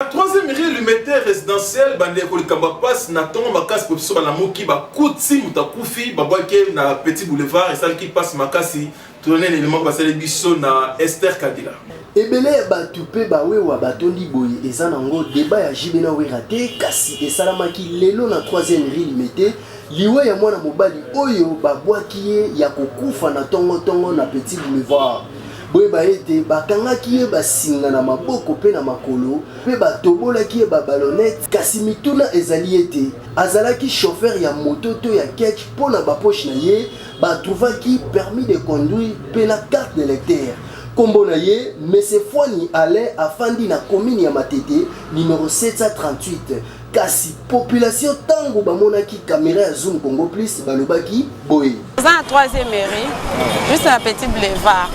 Troisième réalité résidentielle, bande école Kambapas, Naton, Makas, professeur Alamoki, Bakouti, Moutakufi, Babouake, na Petit Boulevard, et celle qui passe Makasi, tourner l'élément passé les bichons na Esther Kadila. Ebele batupe bawewa batondi boye eza nango débat ya jibena werate kasi esalamaki lelo na troisième réalité liwe ya mwana mobali oyo babwaki ye ya kokufa na tongo na Petit Boulevard. Boye baete bakangaki ye basinga na maboko pe na makolo pe batobolaki ye babalonete kasi mituna ezali ete azalaki chauffeur ya moto to ya ketch po na bapoche na ye batrouvaki permis de conduire pe na carte de lecteur. Kombo na ye Mese Fwani ale afandi na commune ya Matete numéro 738. Kasi population tango bamonaki caméra ya Zoom Congo Plus balobaki boye. Dans la troisième mairie, juste un Petit Boulevard.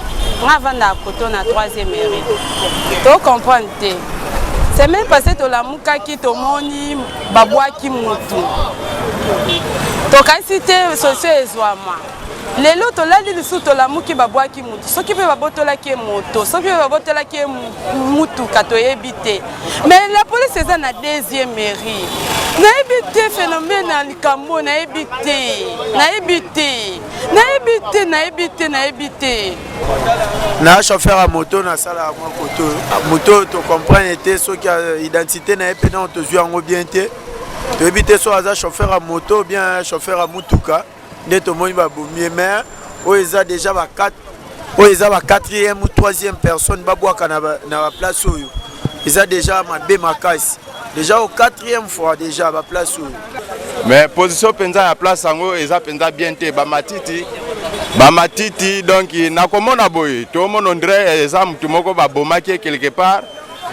Avant la photo na troisième mairie. Tu comprends? C'est même passé to la muka qui to moni babwa ki mutu. To cité socio ezwama. Lelo to la li su to la muki babwa ki mutu. Soki pe babotola ki moto, soki pe babotola ki mutu kato ebité. Mais la police est dans la deuxième mairie. Na ebité phénomène na likambo na ebité. Na ebité. Na chauffeur à moto na sala à moto. Moto tu comprends était ceux qui a identité na epé non te jouer bien té. Tu éviter soit à chauffeur à moto bien chauffeur à mutuka. Ne to moni ba bomier mais o eza déjà ba 4 o eza ba 4e ou 3e personne ba boaka na place oyo. Eza déjà ma be makasi. Déjà au 4e fois déjà ba place oyo. Mais position penza ya place ango eza penza bien té ba matiti donc na komona boye to mon André eza mutu moko ba bomaki quelque part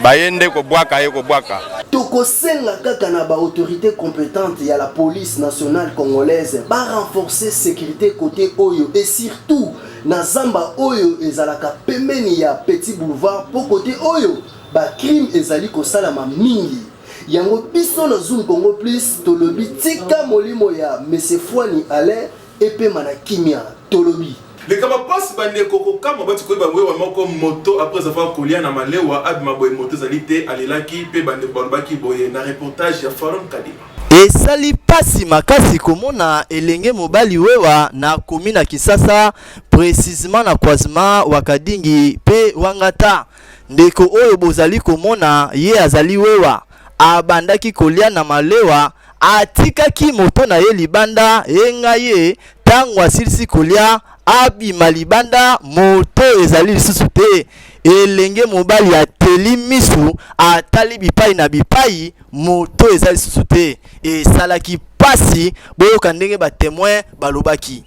ba yende ko bwaka ye ko bwaka. Toko senga kaka na ba autorité compétente ya la police nationale congolaise ba renforcer sécurité côté oyo et surtout na zamba oyo ezalaka pembeni ya Petit Boulevard pour côté oyo ba crime ezali ko salama mingi. Yango biso na Zoom Congo Plus tolobi tika molimo ya Mese Fwani ale epe mana kimia tolobi. Les Kambapas bande koko kama bati ko bangwe wa moko moto après avoir kolia na malewa abima boy moto zalité alelaki pe bande balbaki boye na reportage ya Faron Kadima. Esali pasi makasi komona elenge mobali wewa na komina Kisasa précisément na croisement wakadingi pe wangata ndeko oyo bozali komona ye azali wewa abandaki kolia na malewa atikaki moto na ye libanda yenga ye tango asilisi kolia abima libanda moto ezali lisusu te elenge mobali ateli misu atali bipai na bipai moto ezali lisusu te esalaki pasi boyoka ndenge ba témoin balobaki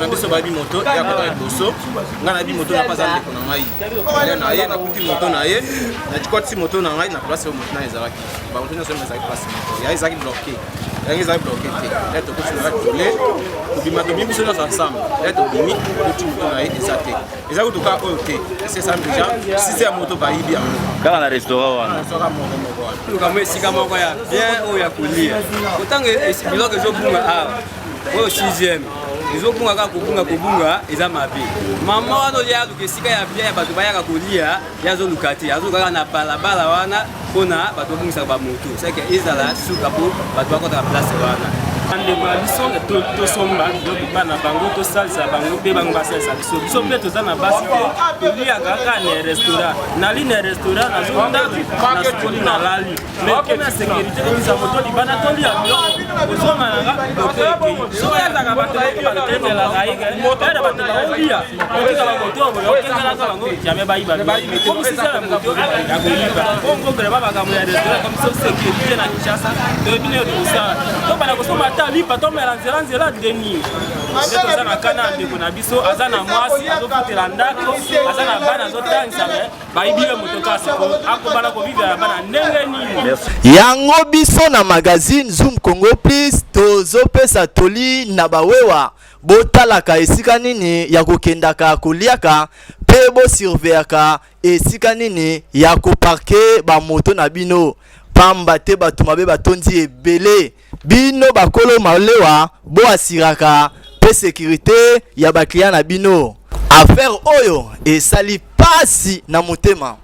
na biso babi moto ya kota boso ngana bi moto na paza ndeko na ngai na ye na kuti moto na ye na chikoti moto na ngai na place moto na ezalaki ba moto na sema ezalaki pasi ya ezalaki bloqué ya ezalaki bloqué te là to kuti na tole bima to biso na ensemble là to bimi kuti moto na ye ezate ezalaki to ka oyo te c'est ça déjà si c'est moto ba yibi kaka na restaurant wana restaurant moko kama esika moko ya bien oyo ya kulia otanga biloko ezobunga oyo 6e ezobunga kaka kobunga eza mabe mama wana oya luka esika ya bien ya bato bayaka kolia yazoluka te azolukaka na balabala wana mpona bato babungisaka bamoto seke ezala suka po bato bakotaka place wana ndeko na biso tosomba bana bango tosalisa bango mpe bango basalisa biso mpe toza na basi te toliaka kaka na restaurant nali na restaurant nazondako nasukoli na lali mais komi na sécurité tokisa moto libanda tolia biloko ozomananga moto ekei soki yazaka bato batetelaka yeke eda bato baolia otika bamoto boye okengelaka bango jamai bayiba komisisa ya moto ya koyiba ongokele babakambo ya restaurant komisio sécurité na Kinshasa toyebine yo tokosala tobana kosomba lipa tomela nzela deni ndeto aza na kana ndeko na biso aza na mwasi azofutela ndako aza na bana azotangisa me bayibile moto kasi akobana kovivela bana ndenge nini yango biso na magazine Zoom Congo Plus tozopesa toli na bawewa botalaka esika nini ya kokendaka koliaka pe bosurveillaka esika nini ya koparke bamoto na bino pamba te bato mabe batondi ebele bino bakolo malewa bo asiraka pe sécurité ya ba client na bino affaire oyo esali pasi na motema.